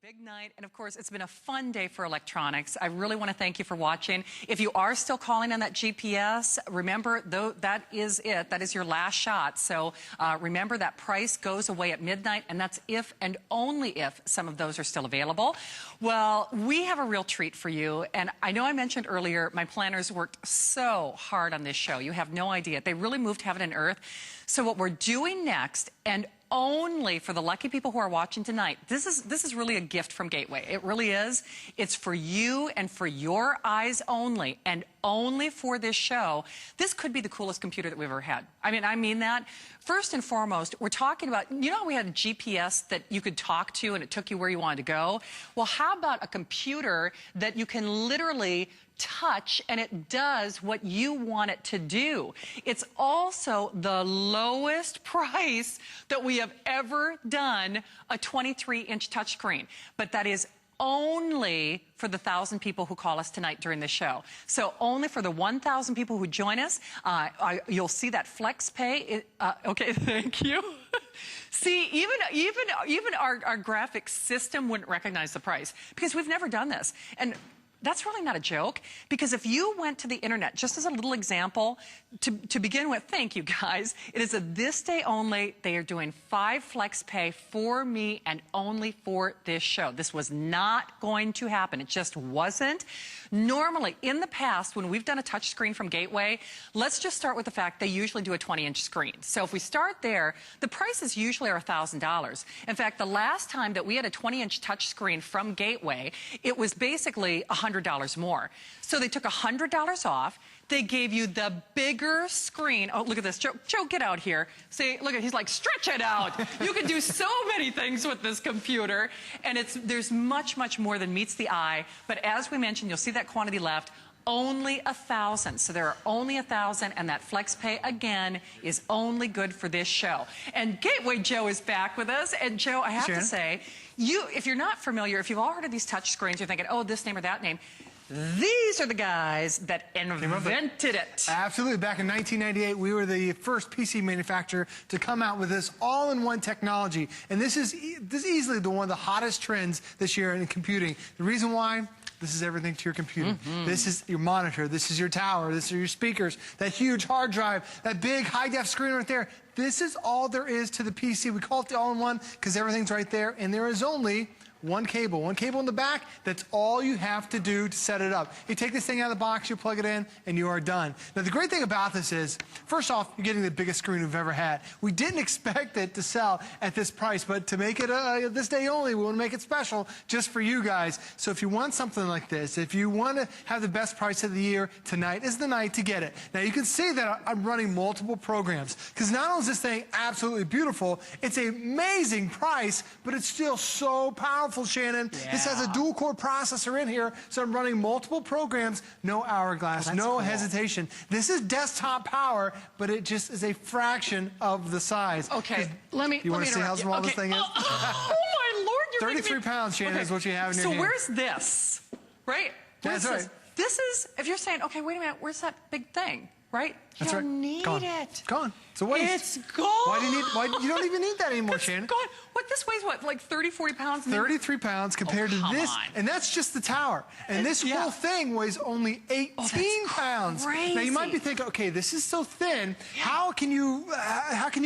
Big night, and of course, it's been a fun day for electronics. I really want to thank you for watching. If you are still calling on that GPS, remember, though, that is it. That is your last shot. So remember, that price goes away at midnight, and that's if and only if some of those are still available. Well, we have a real treat for you, and I know I mentioned earlier, my planners worked so hard on this show. You have no idea. They really moved heaven and earth. So what we're doing next, and only for the lucky people who are watching tonight, this is really a gift from Gateway. It really is. It's for you and for your eyes only, and only for this show. This could be the coolest computer that we've ever had. I mean that. First and foremost, we're talking about, you know how we had a GPS that you could talk to and it took you where you wanted to go? Well, how about a computer that you can literally touch and it does what you want it to do? It's also the lowest price that we have ever done a 23-inch touchscreen, but that is only for the 1,000 people who call us tonight during the show. So only for the 1,000 people who join us, you'll see that flex pay. Okay, thank you. See, even our graphics system wouldn't recognize the price because we've never done this. And that's really not a joke, because if you went to the internet, just as a little example, to begin with, thank you guys, it is a this day only. They are doing 5 flex pay for me and only for this show. This was not going to happen. It just wasn't. Normally, in the past, when we've done a touch screen from Gateway, let's just start with the fact they usually do a 20-inch screen. So if we start there, the prices usually are $1,000. In fact, the last time that we had a 20-inch touch screen from Gateway, it was basically $100 more. So they took $100 off. They gave you the bigger screen. Oh, look at this. Joe, get out here. See, look at, he's like, stretch it out. You can do so many things with this computer. And there's much, much more than meets the eye. But as we mentioned, you'll see that quantity left. Only 1,000. So there are only 1,000, and that flex pay, again, is only good for this show. And Gateway Joe is back with us. And Joe, I have to say, if you're not familiar, if you've all heard of these touch screens, you're thinking, oh, this name or that name. These are the guys that invented it. Absolutely. Back in 1998, we were the first PC manufacturer to come out with this all-in-one technology. And this is easily one of the hottest trends this year in computing. The reason why? This is everything to your computer. This is your monitor. This is your tower. This are your speakers. That huge hard drive. That big high-def screen right there. This is all there is to the PC. We call it the all-in-one because everything's right there. And there is only one cable in the back. That's all you have to do to set it up. You take this thing out of the box, you plug it in, and you are done. Now, the great thing about this is, first off, you're getting the biggest screen we've ever had. We didn't expect it to sell at this price, but to make it this day only, we want to make it special just for you guys. So if you want something like this, if you want to have the best price of the year, tonight is the night to get it. Now, you can see that I'm running multiple programs, because not only is this thing absolutely beautiful, it's an amazing price, but it's still so powerful. Shannon. Yeah. This has a dual-core processor in here, so I'm running multiple programs, no hourglass, no hesitation. This is desktop power, but it just is a fraction of the size. Okay, You want to see how small this thing is? Oh my Lord, you're 33 pounds, Shannon, is what you have in your hand. So where's this? Right? That's right. This is, if you're saying, okay, wait a minute, where's that big thing? Right? That's right. You don't need it. It's gone. It's a waste. It's gone. Why do you need? You don't even need that anymore, Shannon. It's gone. What, this weighs what, like 30, 40 pounds? 33 pounds compared to this. And that's just the tower. And this whole thing weighs only 18 pounds. Crazy. Now, you might be thinking, okay, this is so thin. How can you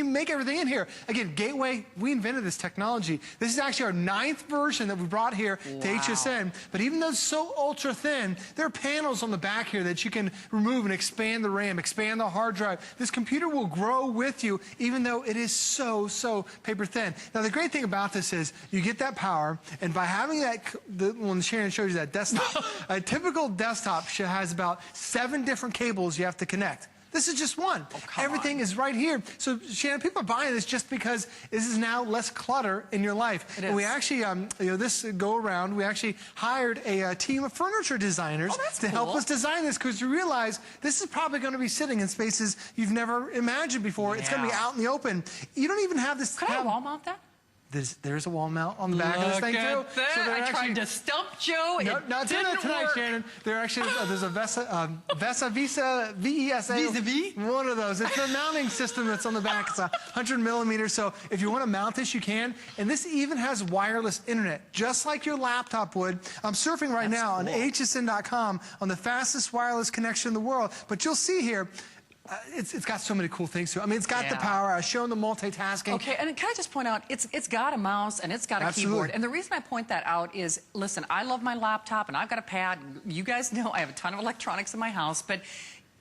make everything in here? Again, Gateway, we invented this technology. This is actually our 9th version that we brought here to HSN. But even though it's so ultra thin, there are panels on the back here that you can remove and expand the RAM, expand the hard drive. This computer will grow with you, even though it is so paper thin. Now, the great thing about this is you get that power, and by having that, when Shannon shows you that desktop, a typical desktop has about 7 different cables you have to connect. This is just one. Everything is right here. So, Shannon, people are buying this just because this is now less clutter in your life. It is. And we actually, this go around, we actually hired a team of furniture designers to help us design this, because we realize this is probably going to be sitting in spaces you've never imagined before. It's going to be out in the open. You don't even have this. Could I wall mount that? There's a wall mount on the back of this thing too. Look at that. So I tried to stump Joe. No, not tonight, Shannon. They're actually there's a Vesa VESA. One of those. It's a mounting system that's on the back. It's 100 millimeters. So if you want to mount this, you can. And this even has wireless internet, just like your laptop would. I'm surfing right now on hsn.com on the fastest wireless connection in the world. But you'll see here. It's got so many cool things too. I mean, it's got the power. I was showing the multitasking. Okay, and can I just point out, it's got a mouse and it's got a keyboard. And the reason I point that out is, listen, I love my laptop and I've got a pad. You guys know I have a ton of electronics in my house, but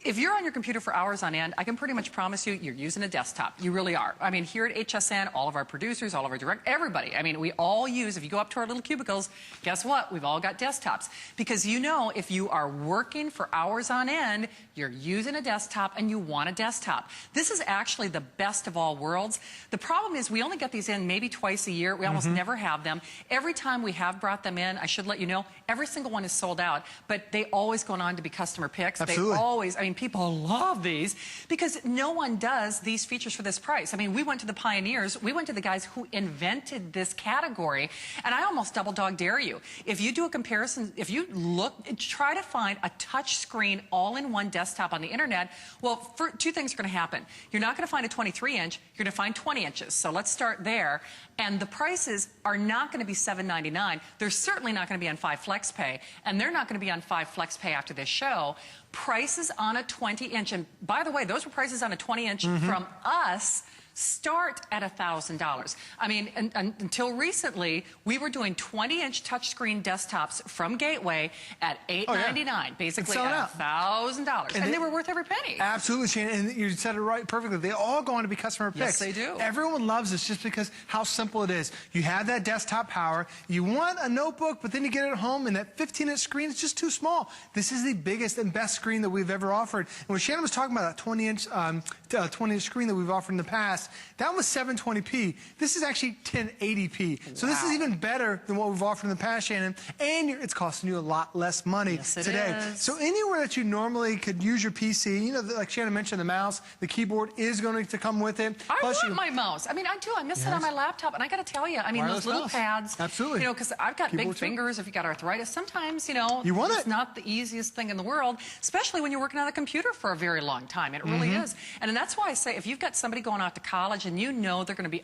if you're on your computer for hours on end, I can pretty much promise you you're using a desktop. You really are. I mean, here at HSN, all of our producers, all of our everybody. I mean, we all use, if you go up to our little cubicles, guess what? We've all got desktops. Because you know, if you are working for hours on end, you're using a desktop and you want a desktop. This is actually the best of all worlds. The problem is we only get these in maybe twice a year. We almost never have them. Every time we have brought them in, I should let you know, every single one is sold out, but they always go on to be customer picks. Absolutely. They always, I mean, people love these because no one does these features for this price. I mean, we went to the pioneers. We went to the guys who invented this category, and I almost double dog dare you. If you do a comparison, if you look, try to find a touch screen all-in-one desktop on the internet, well, two things are going to happen. You're not going to find a 23-inch. You're going to find 20 inches. So let's start there. And the prices are not going to be $7.99. They're certainly not going to be on 5 FlexPay, and they're not going to be on 5 FlexPay after this show. Prices on a 20-inch, and by the way, those were prices on a 20-inch from us, start at $1,000. I mean, until recently, we were doing 20-inch touchscreen desktops from Gateway at $899, basically at $1,000. And they were worth every penny. Absolutely, Shannon. And you said it right perfectly. They all go on to be customer picks. Yes, they do. Everyone loves this just because how simple it is. You have that desktop power. You want a notebook, but then you get it at home, and that 15-inch screen is just too small. This is the biggest and best screen that we've ever offered. And when Shannon was talking about that 20-inch screen that we've offered in the past, that was 720p. This is actually 1080p. So this is even better than what we've offered in the past, Shannon. And it's costing you a lot less money today. So anywhere that you normally could use your PC, you know, like Shannon mentioned, the mouse, the keyboard is going to come with it. I want my mouse. I mean, I do. I miss it on my laptop. And I got to tell you, I mean, those little pads. Absolutely. You know, because I've got big fingers. If you've got arthritis, sometimes, you know, it's not the easiest thing in the world, especially when you're working on a computer for a very long time. It really is. And that's why I say, if you've got somebody going off to college and you know they're going to be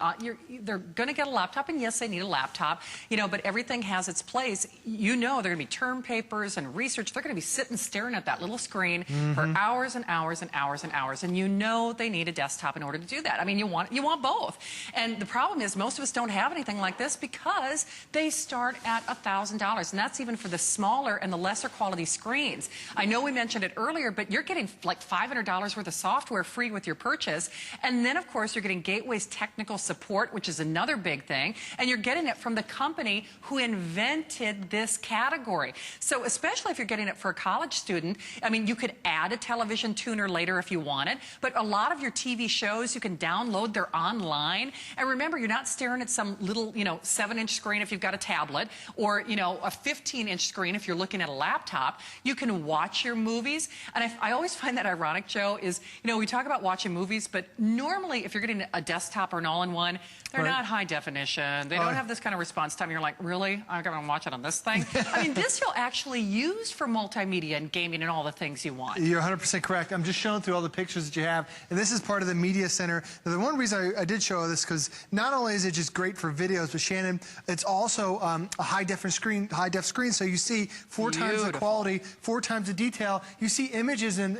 they're going to get a laptop, and yes, they need a laptop, you know, but everything has its place. You know, they're going to be term papers and research. They're going to be sitting staring at that little screen for hours and hours and hours and hours, and you know they need a desktop in order to do that. I mean, you want both. And the problem is most of us don't have anything like this because they start at $1,000, and that's even for the smaller and the lesser quality screens. I know we mentioned it earlier, but you're getting like $500 worth of software free with your purchase, and then of course you're getting Gateway's technical support, which is another big thing, and you're getting it from the company who invented this category. So especially if you're getting it for a college student, I mean, you could add a television tuner later if you want it, but a lot of your TV shows you can download, they're online. And remember, you're not staring at some little, you know, 7-inch screen if you've got a tablet, or, you know, a 15-inch screen if you're looking at a laptop. You can watch your movies. And I always find that ironic, Joe, is, you know, we talk about watching movies, but normally if you're getting a desktop or an all-in-one, they're not high definition. They don't have this kind of response time. You're like, really? I'm going to watch it on this thing? I mean, this you'll actually use for multimedia and gaming and all the things you want. You're 100% correct. I'm just showing through all the pictures that you have, and this is part of the media center. Now, the one reason I did show this, because not only is it just great for videos, but Shannon, it's also a high-def screen, so you see 4 times the quality, 4 times the detail. You see images and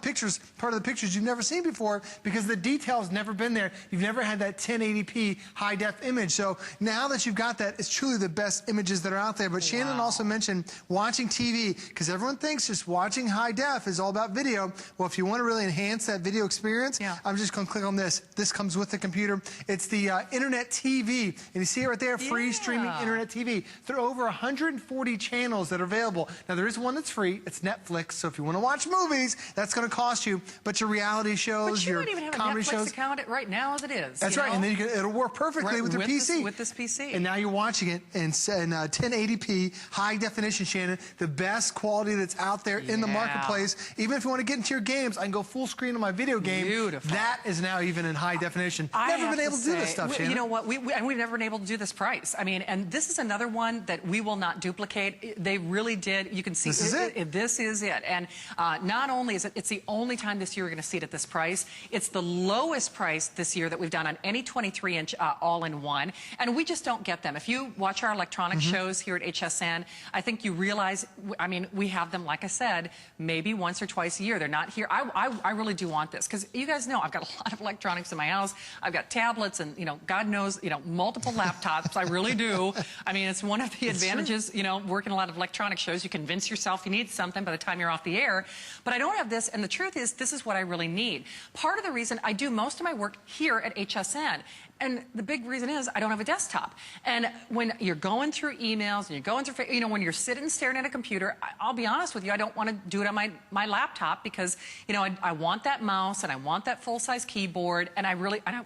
pictures, part of the pictures you've never seen before, because the detail's never been there. You've never had that 1080p high-def image. So now that you've got that, it's truly the best images that are out there. But Shannon also mentioned watching TV, because everyone thinks just watching high-def is all about video. Well, if you want to really enhance that video experience, I'm just going to click on this. This comes with the computer. It's the Internet TV. And you see it right there, free streaming Internet TV. There are over 140 channels that are available. Now, there is one that's free. It's Netflix. So if you want to watch movies, that's going to cost you. But your reality shows, your comedy shows, videos. Basic count it right now as it is. That's right, and then it'll work perfectly with your PC. With this PC. And now you're watching it in 1080p, high definition, Shannon. The best quality that's out there in the marketplace. Even if you want to get into your games, I can go full screen on my video game. Beautiful. That is now even in high definition. Never been able to do this stuff, Shannon. You know what? We've never been able to do this price. I mean, and this is another one that we will not duplicate. They really did. You can see this is it. This is it. And not only is it's the only time this year we're going to see it at this price. It's the lowest price this year that we've done on any 23-inch all-in-one. And we just don't get them. If you watch our electronic shows here at HSN, I think you realize, I mean, we have them, like I said, maybe once or twice a year. They're not here. I really do want this because you guys know I've got a lot of electronics in my house. I've got tablets and, you know, God knows, you know, multiple laptops. I really do. I mean, it's one of the advantages, you know, working a lot of electronic shows. You convince yourself you need something by the time you're off the air. But I don't have this, and the truth is, this is what I really need. Part of the reason I do most of my work here at HSN, and the big reason is I don't have a desktop. And when you're going through emails and you're going through, you know, when you're sitting staring at a computer, I'll be honest with you, I don't want to do it on my laptop because, you know, I want that mouse and I want that full-size keyboard, and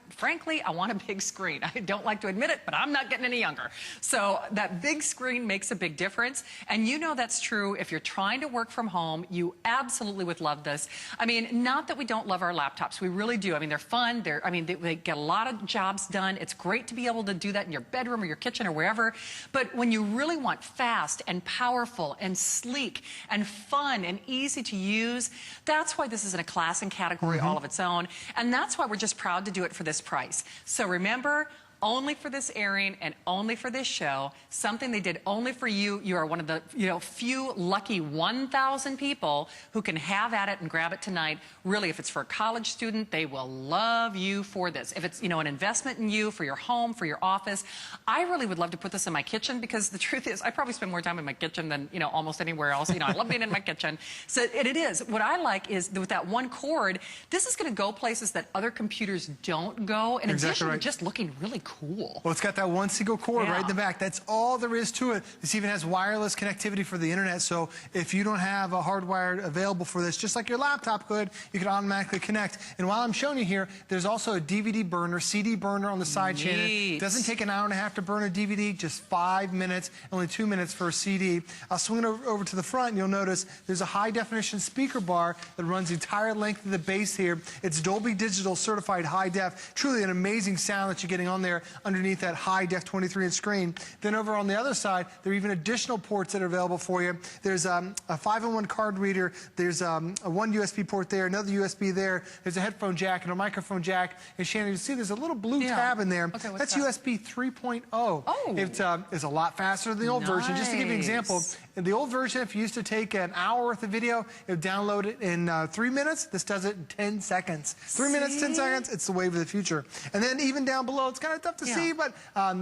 frankly, I want a big screen. I don't like to admit it, but I'm not getting any younger. So that big screen makes a big difference, and you know that's true if you're trying to work from home. You absolutely would love this. I mean, not that we don't love our laptops. We really do. I mean, they're fun. They get a lot of jobs done. It's great to be able to do that in your bedroom or your kitchen or wherever. But when you really want fast and powerful and sleek and fun and easy to use, that's why this is in a class and category all of its own. And that's why we're just proud to do it for this price. So remember, only for this airing and only for this show, something they did only for you. You are one of the few lucky 1,000 people who can have at it and grab it tonight. Really, if it's for a college student, they will love you for this. If it's, you know, an investment in you for your home, for your office, I really would love to put this in my kitchen because the truth is I probably spend more time in my kitchen than, you know, almost anywhere else. You know, I love being in my kitchen. So it is. What I like is with that one cord, this is going to go places that other computers don't go. In addition to just looking really cool. Well, it's got that one single cord right in the back. That's all there is to it. This even has wireless connectivity for the internet. So if you don't have a hardwired available for this, just like your laptop could, you can automatically connect. And while I'm showing you here, there's also a DVD burner, CD burner on the side, Shannon. It doesn't take an hour and a half to burn a DVD, just 5 minutes, only 2 minutes for a CD. I'll swing it over to the front, and you'll notice there's a high-definition speaker bar that runs the entire length of the base here. It's Dolby Digital certified high def. Truly an amazing sound that you're getting on there underneath that high def 23-inch screen. Then over on the other side, there are even additional ports that are available for you. There's a 5-in-1 card reader. There's one USB port there, another USB there. There's a headphone jack and a microphone jack. And Shannon, you see there's a little blue tab in there. Okay, that's USB 3.0. Oh. It's a lot faster than the old version. Just to give you an example, in the old version, if you used to take an hour worth of video, it would download it in 3 minutes. This does it in 10 seconds. 3 minutes, 10 seconds. It's the wave of the future. And then even down below, it's kind of tough to see, but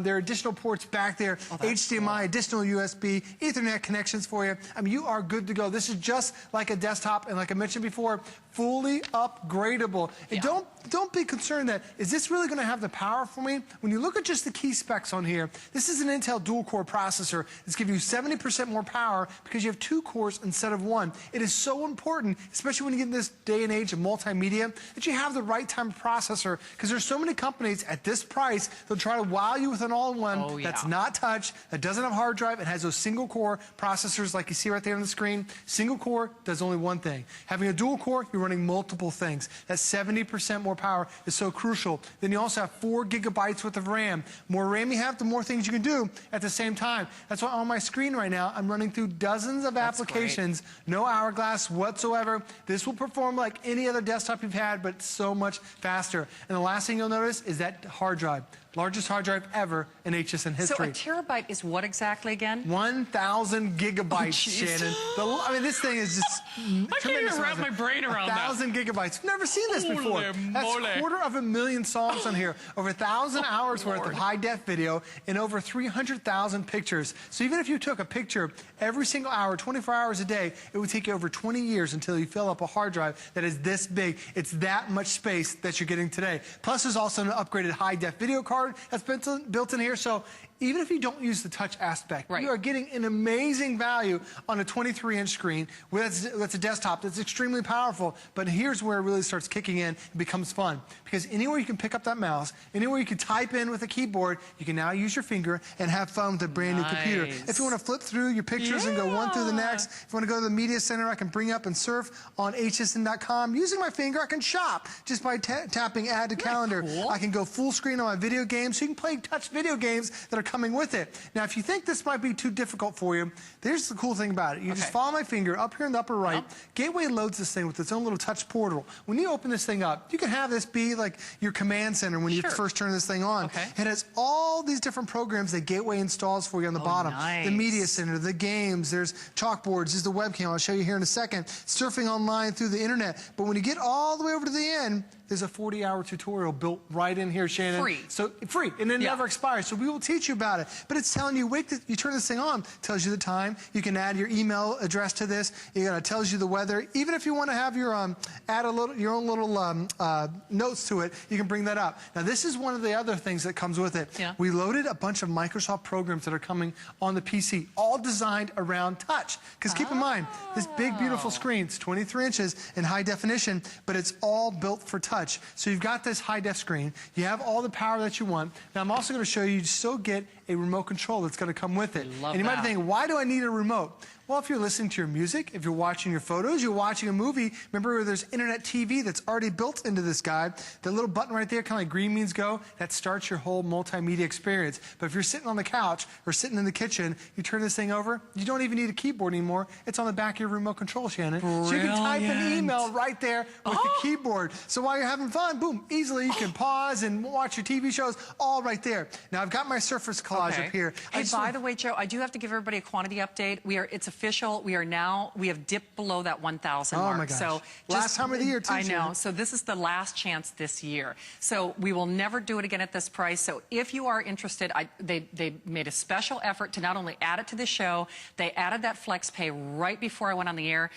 there are additional ports back there, HDMI, additional USB, Ethernet connections for you. I mean, you are good to go. This is just like a desktop, and like I mentioned before, fully upgradable. And don't be concerned that, is this really going to have the power for me? When you look at just the key specs on here, this is an Intel dual-core processor. It's giving you 70% more power because you have 2 cores instead of 1. It is so important, especially when you get in this day and age of multimedia, that you have the right type of processor, because there's so many companies at this price, they'll try to wow you with an all-in-one that's not touch, that doesn't have hard drive, it has those single-core processors like you see right there on the screen. Single core does only one thing. Having a dual core, you're running multiple things. That 70% more power is so crucial. Then you also have 4 gigabytes worth of RAM. More RAM you have, the more things you can do at the same time. That's why on my screen right now, I'm running through dozens of applications, no hourglass whatsoever. This will perform like any other desktop you've had, but so much faster. And the last thing you'll notice is that hard drive. Largest hard drive ever in HSN history. So a terabyte is what exactly again? 1,000 gigabytes, Shannon. I mean, this thing is just I can't even wrap my brain around that. 1,000 gigabytes. I've never seen this before. That's 250,000 songs on here. Over 1,000 hours worth of high-def video and over 300,000 pictures. So even if you took a picture every single hour, 24 hours a day, it would take you over 20 years until you fill up a hard drive that is this big. It's that much space that you're getting today. Plus, there's also an upgraded high-def video card that's built in here. So even if you don't use the touch aspect, Right. you are getting an amazing value on a 23-inch screen. That's a desktop that's extremely powerful, but here's where it really starts kicking in and becomes fun. Because anywhere you can pick up that mouse, anywhere you can type in with a keyboard, you can now use your finger and have fun with a brand new computer. If you want to flip through your pictures and go one through the next, if you want to go to the media center, I can bring up and surf on hsn.com. Using my finger, I can shop just by tapping add to calendar. Cool? I can go full screen on my video games, so you can play touch video games that are coming with it. Now, if you think this might be too difficult for you, there's the cool thing about it. You just follow my finger up here in the upper right. Gateway loads this thing with its own little touch portal. When you open this thing up, you can have this be like your command center when you first turn this thing on. It has all these different programs that Gateway installs for you on the bottom. The media center, the games, there's chalkboards, there's the webcam. I'll show you here in a second. Surfing online through the internet. But when you get all the way over to the end, there's a 40-hour tutorial built right in here, Shannon. Free. So free, and it never expires. So we will teach you about it. But it's telling you, you turn this thing on, tells you the time. You can add your email address to this. It tells you the weather. Even if you want to have your add your own little notes to it, you can bring that up. Now this is one of the other things that comes with it. We loaded a bunch of Microsoft programs that are coming on the PC, all designed around touch. Because keep in mind, this big beautiful screen, it's 23 inches in high definition, but it's all built for touch. So you've got this high-def screen. You have all the power that you want. Now, I'm also going to show you still get a remote control that's going to come with it. And you might be thinking, why do I need a remote? Well, if you're listening to your music, if you're watching your photos, you're watching a movie, remember there's internet TV that's already built into this guide. The little button right there, kind of like green means go, that starts your whole multimedia experience. But if you're sitting on the couch or sitting in the kitchen, you turn this thing over, you don't even need a keyboard anymore. It's on the back of your remote control, Shannon. Brilliant. So you can type an email right there with the keyboard. So while you're having fun, boom, easily you can pause and watch your TV shows all right there. Now, I've got my Surface collage up here. Hey, by the way, Joe, I do have to give everybody a quantity update. It's official. We have dipped below that 1,000 mark. Oh my gosh. So last time of the year, too. I know. So this is the last chance this year. So we will never do it again at this price. So if you are interested, they made a special effort to not only add it to the show, they added that flex pay right before I went on the air.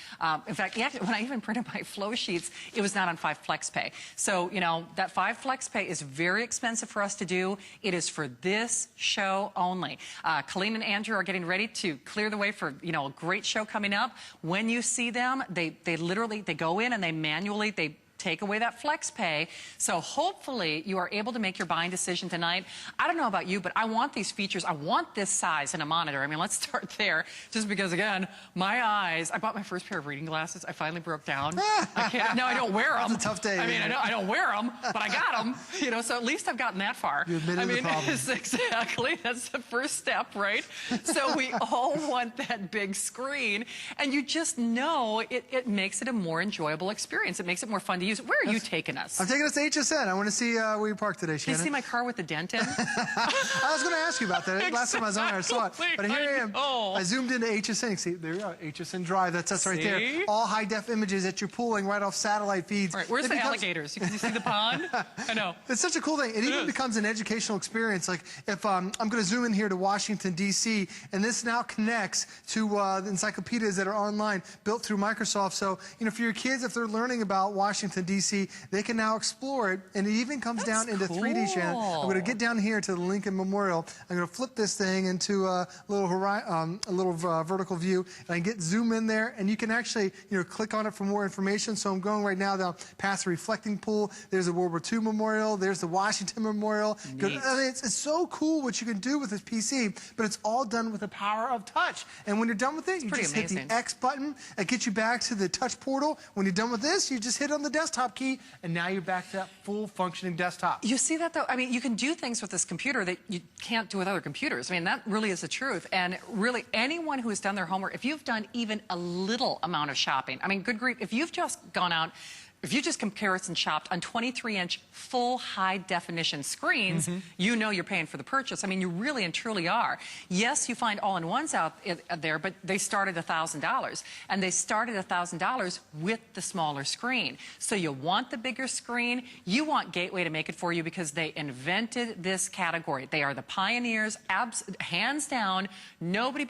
In fact, when I even printed my flow sheets, it was not on 5 flex pay. So, you know, that 5 flex pay is very expensive for us to do. It is for this show only. Colleen and Andrew are getting ready to clear the way for, you know, a great show coming up. When you see them, they literally go in and they manually take away that flex pay. So hopefully you are able to make your buying decision tonight. I don't know about you, but I want these features. I want this size in a monitor. I mean, let's start there. Just because, again, my eyes, I bought my first pair of reading glasses. I finally broke down. I can't, now I don't wear them. That's a tough day. I mean, I don't wear them, but I got them. You know, so at least I've gotten that far. You admitted the problem. Exactly. That's the first step, right? So we all want that big screen, and you just know it makes it a more enjoyable experience. It makes it more fun to use. Where are you taking us? I'm taking us to HSN. I want to see where you parked today, Shannon. Did you see my car with the dent in? I was going to ask you about that. Last time I was on there, I saw it. But here I am. I zoomed into HSN. You see, there you are, HSN Drive. That's us right there. All high-def images that you're pulling right off satellite feeds. All right, where's the alligators? You see the pond? I know. It's such a cool thing. It even becomes an educational experience. Like if I'm going to zoom in here to Washington, D.C., and this now connects to the encyclopedias that are online built through Microsoft. So, you know, for your kids, if they're learning about Washington, D.C., they can now explore it, and it even comes down into 3D, Shannon. I'm going to get down here to the Lincoln Memorial. I'm going to flip this thing into a little vertical view, and I get zoom in there, and you can actually, you know, click on it for more information. So I'm going right now down past the reflecting pool. There's the World War II Memorial. There's the Washington Memorial. I mean, it's so cool what you can do with this PC, but it's all done with the power of touch. And when you're done with it, you just hit the X button. It gets you back to the touch portal. When you're done with this, you just hit on the desktop key, and now you're back to that full functioning desktop. You see that, though? I mean, you can do things with this computer that you can't do with other computers. I mean, that really is the truth. And really, anyone who has done their homework, if you've done even a little amount of shopping, I mean, good grief, if you've just gone out, if you just comparison shopped on 23-inch full high-definition screens, you know you're paying for the purchase. I mean, you really and truly are. Yes, you find all-in-ones out there, but they start at $1,000. And they start at $1,000 with the smaller screen. So you want the bigger screen. You want Gateway to make it for you because they invented this category. They are the pioneers, hands down. Nobody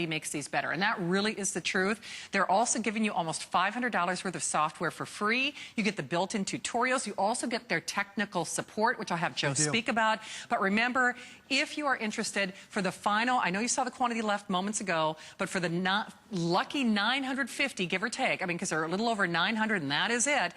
makes these better. And that really is the truth. They're also giving you almost $500 worth of software software for free. You get the built-in tutorials. You also get their technical support, which I'll have Joe speak about. But remember, if you are interested for the final, I know you saw the quantity left moments ago, but for the lucky 950, give or take, I mean, because they're a little over 900 and that is it,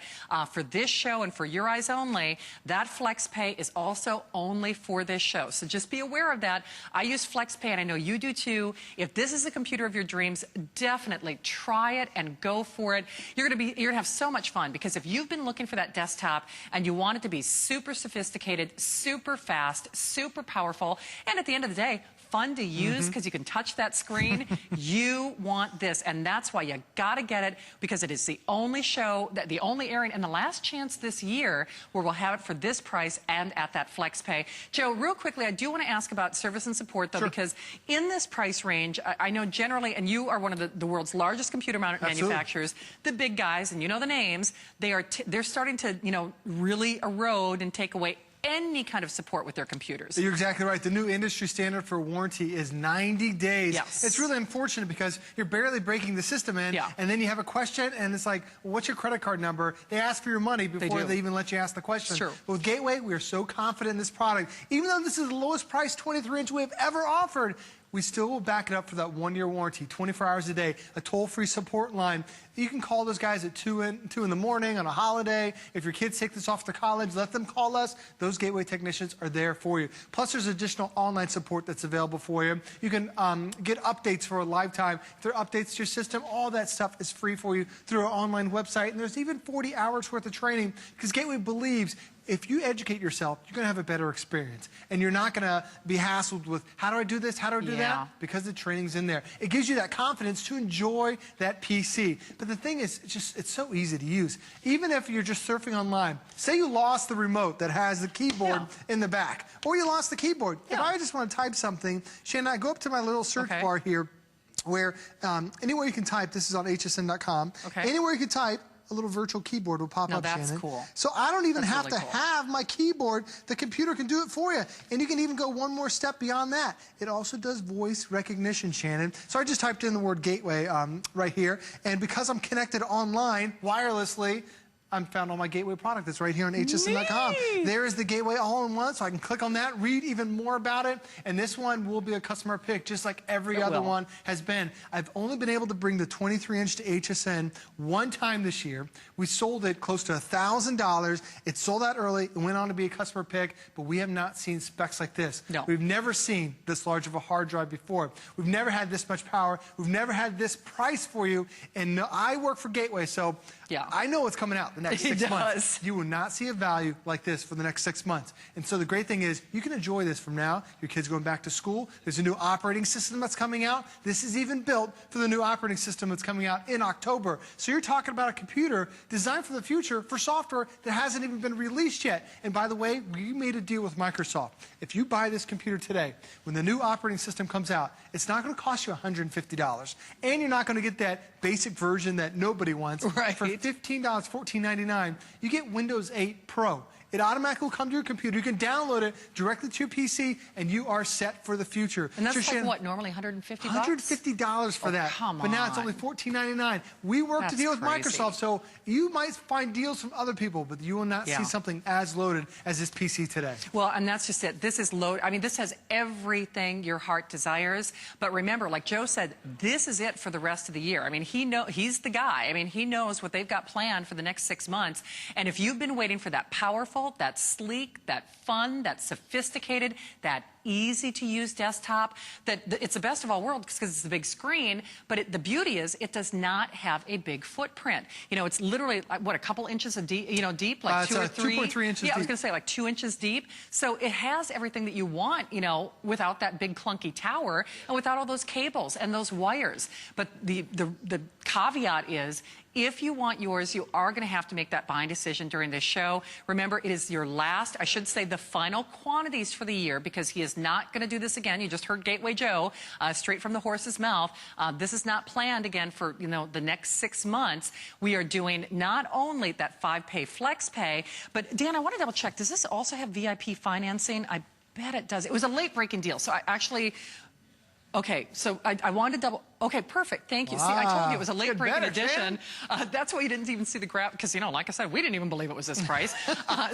for this show and for your eyes only, that FlexPay is also only for this show. So just be aware of that. I use FlexPay and I know you do too. If this is the computer of your dreams, definitely try it and go for it. You're gonna have so much fun, because if you've been looking for that desktop and you want it to be super sophisticated, super fast, super powerful, and at the end of the day, fun to use because you can touch that screen, you want this. And that's why you got to get it, because it is the only show, the only airing, and the last chance this year where we'll have it for this price and at that FlexPay. Joe, real quickly, I do want to ask about service and support, though, because in this price range, I know generally, and you are one of the world's largest computer manufacturers, the big guys, and you know the names, they're starting to, really erode and take away any kind of support with their computers. You're exactly right. The new industry standard for warranty is 90 days. Yes. It's really unfortunate because you're barely breaking the system in, and then you have a question, and it's like, well, what's your credit card number? They ask for your money before they even let you ask the question. Sure. But with Gateway, we are so confident in this product. Even though this is the lowest price 23-inch we have ever offered, we still will back it up for that 1-year warranty, 24 hours a day, a toll-free support line. You can call those guys at 2 in the morning on a holiday. If your kids take this off to college, let them call us. Those Gateway technicians are there for you. Plus, there's additional online support that's available for you. You can get updates for a lifetime. If there are updates to your system, all that stuff is free for you through our online website. And there's even 40 hours worth of training, because Gateway believes if you educate yourself, you're going to have a better experience. And you're not going to be hassled with, how do I do this? How do I do that? Because the training's in there. It gives you that confidence to enjoy that PC. But the thing is, it's so easy to use. Even if you're just surfing online, say you lost the remote that has the keyboard in the back, or you lost the keyboard. If I just want to type something, Shannon, I go up to my little search bar here, where anywhere you can type, this is on hsn.com, anywhere you can type, a little virtual keyboard will pop up, that's Shannon. cool. So I don't even have to have my keyboard. The computer can do it for you. And you can even go one more step beyond that. It also does voice recognition, Shannon. So I just typed in the word Gateway right here. And because I'm connected online, wirelessly, I'm found on my Gateway product that's right here on hsn.com. There is the Gateway All-in-One, so I can click on that, read even more about it, and this one will be a customer pick, just like every other one has been. I've only been able to bring the 23-inch to HSN one time this year. We sold it close to $1,000. It sold out early. It went on to be a customer pick, but we have not seen specs like this. No. We've never seen this large of a hard drive before. We've never had this much power. We've never had this price for you, and I work for Gateway, so I know what's coming out the next 6 months. You will not see a value like this for the next 6 months. And so the great thing is, you can enjoy this from now. Your kids going back to school. There's a new operating system that's coming out. This is even built for the new operating system that's coming out in October. So you're talking about a computer designed for the future for software that hasn't even been released yet. And by the way, we made a deal with Microsoft. If you buy this computer today, when the new operating system comes out, it's not going to cost you $150. And you're not going to get that basic version that nobody wants. For $15, $14.99, you get Windows 8 Pro. It automatically will come to your computer. You can download it directly to your PC, and you are set for the future. And that's like what, normally $150? $150 for that. Come on. But now it's only $14.99. We work to deal with Microsoft, so you might find deals from other people, but you will not see something as loaded as this PC today. Well, and that's just it. This is loaded. I mean, this has everything your heart desires. But remember, like Joe said, this is it for the rest of the year. I mean, he's the guy. I mean, he knows what they've got planned for the next 6 months. And if you've been waiting for that powerful, that sleek, that fun, that sophisticated, that easy-to-use desktop, that it's the best of all worlds because it's the big screen, but the beauty is it does not have a big footprint. You know, it's literally, what, a couple inches of deep, like 2 or 3? 2.3 inches deep. I was going to say like 2 inches deep. So it has everything that you want, without that big clunky tower and without all those cables and those wires. But the caveat is, if you want yours, you are going to have to make that buying decision during this show. Remember, it is your last, I should say, the final quantities for the year, because he is not going to do this again. You just heard Gateway Joe straight from the horse's mouth. This is not planned again for, the next 6 months. We are doing not only that 5-pay flex pay, but Dan, I want to double check. Does this also have VIP financing? I bet it does. It was a late breaking deal. So I actually... Okay, so I wanted to double. Okay, perfect. Thank you. Wow. See, I told you it was a late-breaking Better, edition. That's why you didn't even see the graph, because, you know, like I said, we didn't even believe it was this price.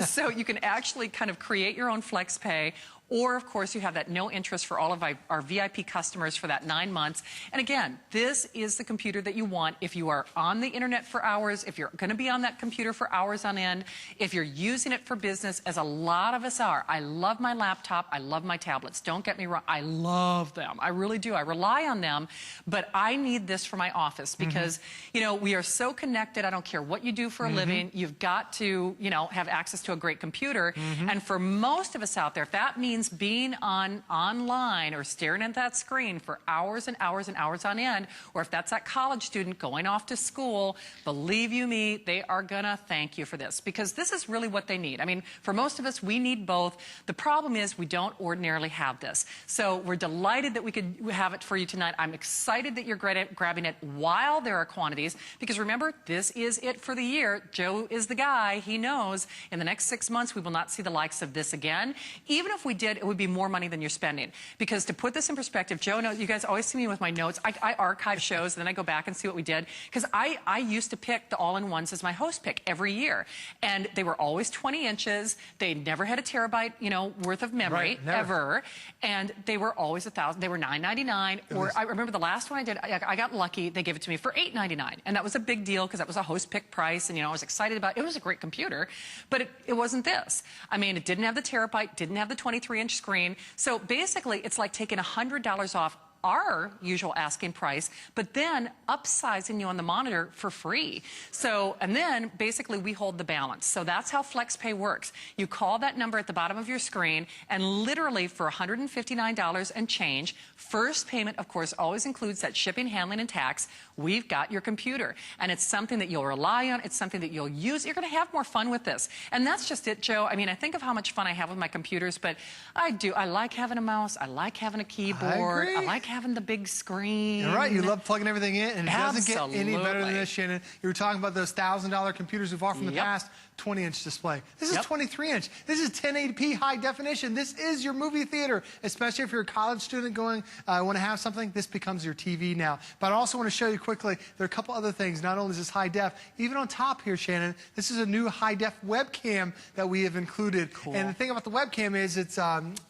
So you can actually kind of create your own flex pay. Or, of course, you have that no interest for all of our VIP customers for that 9 months. And again, this is the computer that you want if you are on the internet for hours, if you're going to be on that computer for hours on end, if you're using it for business, as a lot of us are. I love my laptop. I love my tablets. Don't get me wrong. I love them. I really do. I rely on them. But I need this for my office because, you know, we are so connected. I don't care what you do for a living. You've got to, you know, have access to a great computer. And for most of us out there, if that means being online or staring at that screen for hours and hours and hours on end, or if that's that college student going off to school, believe you me, they are gonna thank you for this, because this is really what they need. I mean, for most of us, we need both. The problem is we don't ordinarily have this. So we're delighted that we could have it for you tonight. I'm excited that you're grabbing it while there are quantities, because remember, this is it for the year. Joe is the guy. He knows in the next 6 months we will not see the likes of this again. Even if we did, it would be more money than you're spending. Because to put this in perspective, Joe knows, you guys always see me with my notes. I archive shows, and then I go back and see what we did. Because I used to pick the all-in-ones as my host pick every year. And they were always 20 inches. They never had a terabyte, you know, worth of memory, ever. And they were always $1,000. They were $9.99. Or I remember the last one I did, I got lucky. They gave it to me for $8.99. And that was a big deal because that was a host pick price. And, you know, I was excited about it. It was a great computer. But it wasn't this. I mean, it didn't have the terabyte, didn't have the 23-inch screen. So basically, it's like taking $100 off our usual asking price, but then upsizing you on the monitor for free. So, and then basically we hold the balance. So that's how FlexPay works. You call that number at the bottom of your screen, and literally for $159 and change, first payment, of course, always includes that shipping, handling, and tax. We've got your computer, and it's something that you'll rely on. It's something that you'll use. You're going to have more fun with this. And that's just it, Joe. I mean, I think of how much fun I have with my computers, but I do. I like having a mouse. I like having a keyboard. I like having the big screen. You're right. You love plugging everything in, and it doesn't get any better than this, Shannon. You were talking about those $1,000 computers we've offered in the past. 20-inch display. This is 23-inch. This is 1080p high definition. This is your movie theater, especially if you're a college student going, want to have something. This becomes your TV now. But I also want to show you quickly, there are a couple other things. Not only is this high def, even on top here, Shannon, this is a new high def webcam that we have included. Cool. And the thing about the webcam is it's,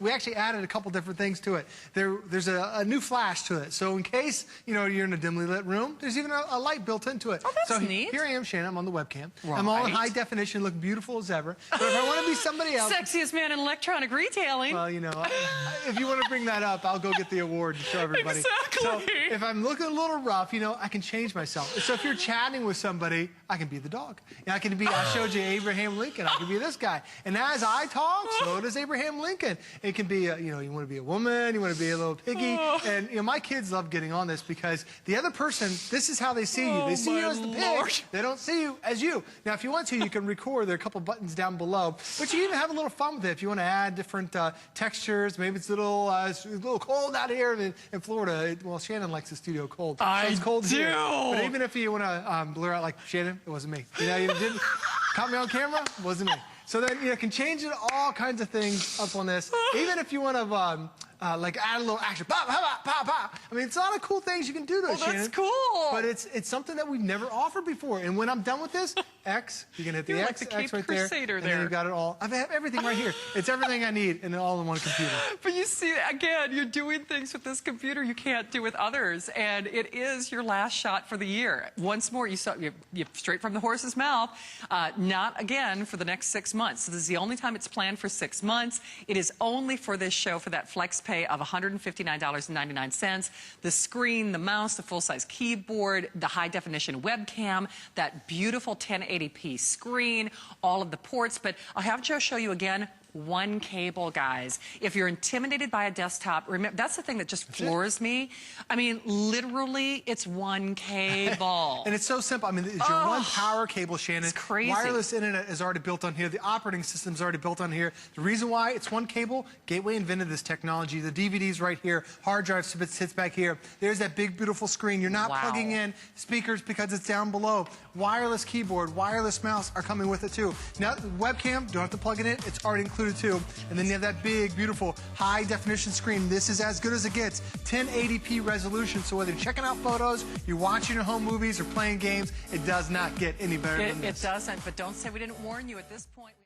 we actually added a couple different things to it. There's a new flash to it. So in case, you know, you're in a dimly lit room, there's even a light built into it. Oh, that's neat. Here I am, Shannon. I'm on the webcam. Right. I'm all in high definition, look beautiful as ever. But if I want to be somebody else... Sexiest man in electronic retailing. Well, you know, if you want to bring that up, I'll go get the award and show everybody. Exactly. So if I'm looking a little rough, you know, I can change myself. So if you're chatting with somebody, I can be the dog. And I can be, I showed you Abraham Lincoln. I can be this guy. And as I talk, so does Abraham Lincoln. It can be, you know, you want to be a woman, you want to be a little piggy. And, you know, my kids love getting on this because the other person, this is how they see you. They see you as the pig. They don't see you as you. Now, if you want to, you can record. There are a couple buttons down below. But you even have a little fun with it. If you want to add different textures, maybe it's a little cold out here in Florida. Well, Shannon likes the studio cold. It's cold here. But even if you want to blur out like Shannon, it wasn't me. You know, you didn't caught me on camera, it wasn't me. So then you can change it, all kinds of things up on this. Even if you want to like add a little action, pop, pop, pop, pop. I mean, it's a lot of cool things you can do to it, Shannon. That's cool. But it's something that we've never offered before. And when I'm done with this, X, you can hit the X, like the X right Crusader there. And then you've got it all. I have everything right here. It's everything I need in an all-in-one computer. But you see, again, you're doing things with this computer you can't do with others. And it is your last shot for the year. Once more, you straight from the horse's mouth, not again for the next 6 months. So this is the only time it's planned for 6 months. It is only for this show for that flex pay of $159.99. The screen, the mouse, the full-size keyboard, the high-definition webcam, that beautiful 1080p screen, all of the ports. But I'll have Joe show you again. One cable, guys. If you're intimidated by a desktop, remember, that's the thing that just floors me. I mean, literally, it's one cable. And it's so simple. I mean, it's your one power cable, Shannon. It's crazy. Wireless internet is already built on here. The operating system is already built on here. The reason why it's one cable, Gateway invented this technology. The DVD's right here. Hard drive sits back here. There's that big, beautiful screen. You're not plugging in speakers because it's down below. Wireless keyboard, wireless mouse are coming with it, too. Now, the webcam, don't have to plug it in. It's already included. included too. And then you have that big, beautiful, high definition screen. This is as good as it gets. 1080p resolution. So whether you're checking out photos, you're watching your home movies, or playing games, it does not get any better than this. It doesn't, but don't say we didn't warn you at this point.